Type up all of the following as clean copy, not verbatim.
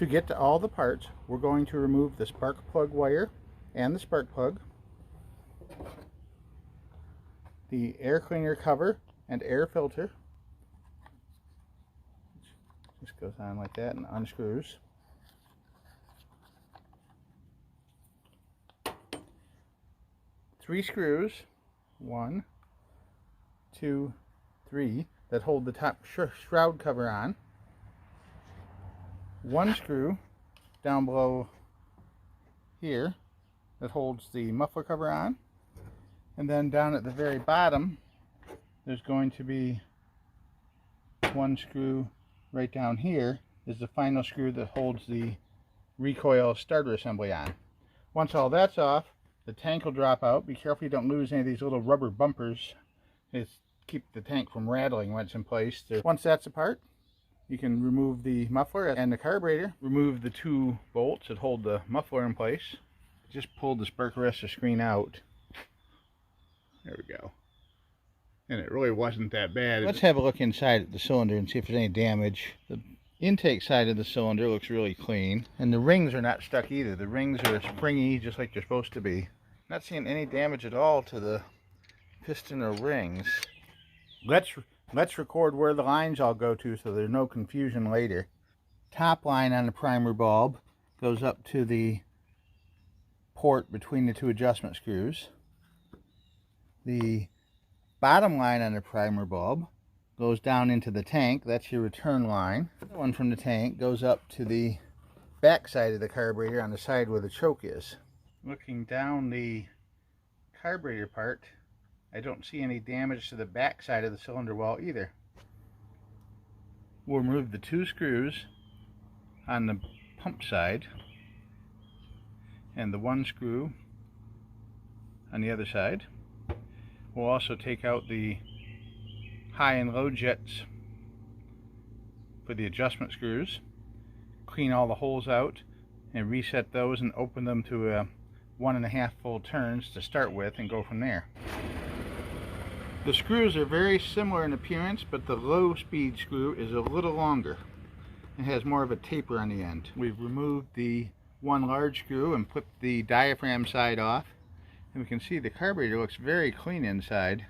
To get to all the parts, we're going to remove the spark plug wire and the spark plug, the air cleaner cover and air filter. Just goes on like that and unscrews. Three screws, 1, 2, 3, that hold the top shroud cover on. One screw down below here that holds the muffler cover on. And then down at the very bottom, there's going to be one screw right down here is the final screw that holds the recoil starter assembly on. Once all that's off, the tank will drop out. Be careful you don't lose any of these little rubber bumpers. It's keep the tank from rattling when it's in place. Once that's apart, you can remove the muffler and the carburetor. Remove the 2 bolts that hold the muffler in place. Just pulled the spark arrestor screen out. There we go. And it really wasn't that bad. Let's have a look inside the cylinder and see if there's any damage. The intake side of the cylinder looks really clean, and the rings are not stuck either. The rings are springy just like they're supposed to be. Not seeing any damage at all to the piston or rings. Let's record where the lines all go to so there's no confusion later. Top line on the primer bulb goes up to the port between the 2 adjustment screws. The bottom line on the primer bulb goes down into the tank. That's your return line. The one from the tank goes up to the back side of the carburetor on the side where the choke is. Looking down the carburetor part, I don't see any damage to the back side of the cylinder wall either. We'll remove the 2 screws on the pump side and the 1 screw on the other side. We'll also take out the high and low jets for the adjustment screws, clean all the holes out and reset those and open them to 1.5 full turns to start with and go from there. The screws are very similar in appearance, but the low speed screw is a little longer and has more of a taper on the end. We've removed the 1 large screw and flipped the diaphragm side off, and we can see the carburetor looks very clean inside,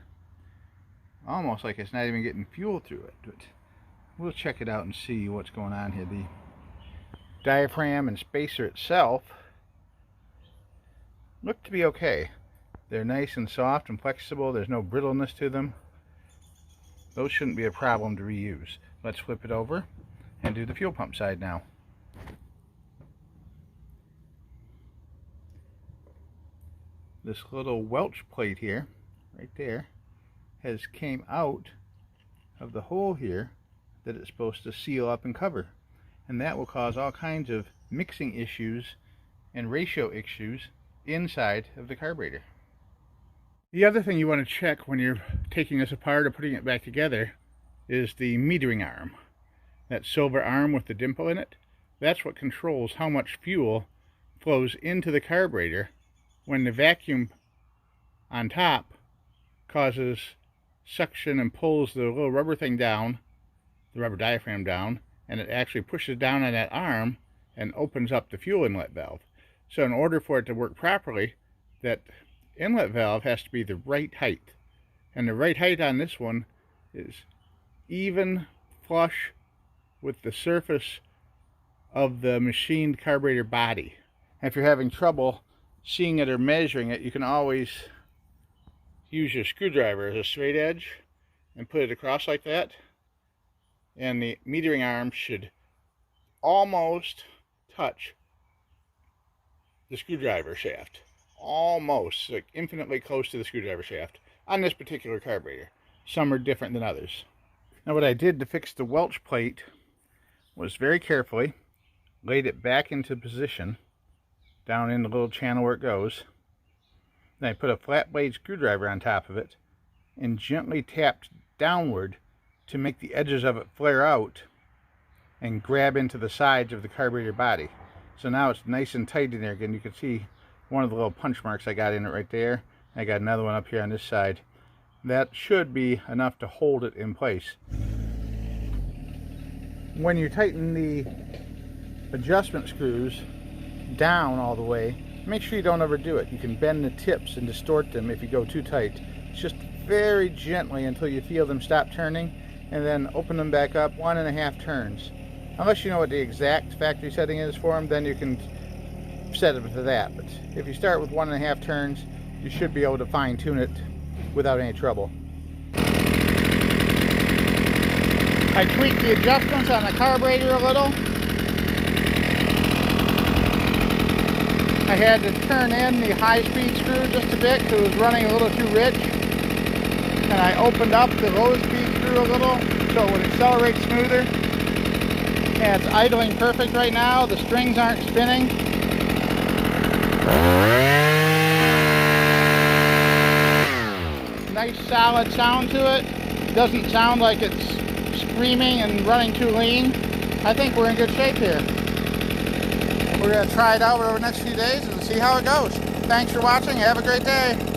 almost like it's not even getting fuel through it. But we'll check it out and see what's going on here. The diaphragm and spacer itself look to be okay. They're nice and soft and flexible. There's no brittleness to them. Those shouldn't be a problem to reuse. Let's flip it over and do the fuel pump side now. This little Welch plate here, right there, has came out of the hole here that it's supposed to seal up and cover. And that will cause all kinds of mixing issues and ratio issues inside of the carburetor. The other thing you want to check when you're taking this apart or putting it back together is the metering arm. That silver arm with the dimple in it, that's what controls how much fuel flows into the carburetor when the vacuum on top causes suction and pulls the little rubber thing down, the rubber diaphragm down, and it actually pushes down on that arm and opens up the fuel inlet valve. So in order for it to work properly, that inlet valve has to be the right height. And the right height on this one is even flush with the surface of the machined carburetor body. And if you're having trouble seeing it or measuring it, you can always use your screwdriver as a straight edge and put it across like that, and the metering arm should almost touch the screwdriver shaft. Almost, like infinitely close to the screwdriver shaft on this particular carburetor. Some are different than others. Now what I did to fix the Welch plate was very carefully laid it back into position down in the little channel where it goes. Then I put a flat blade screwdriver on top of it and gently tapped downward to make the edges of it flare out and grab into the sides of the carburetor body. So now it's nice and tight in there again. You can see one of the little punch marks I got in it right there. I got another one up here on this side. That should be enough to hold it in place. When you tighten the adjustment screws down all the way. Make sure you don't overdo it. You can bend the tips and distort them if you go too tight. Just very gently until you feel them stop turning, and then open them back up 1.5 turns. Unless you know what the exact factory setting is for them, then you can set it to that. But if you start with 1.5 turns, you should be able to fine tune it without any trouble. I tweaked the adjustments on the carburetor a little. I had to turn in the high-speed screw just a bit because it was running a little too rich. And I opened up the low-speed screw a little so it would accelerate smoother. And it's idling perfect right now. The strings aren't spinning. Nice solid sound to it. It doesn't sound like it's screaming and running too lean. I think we're in good shape here. We're going to try it out over the next few days and see how it goes. Thanks for watching. Have a great day.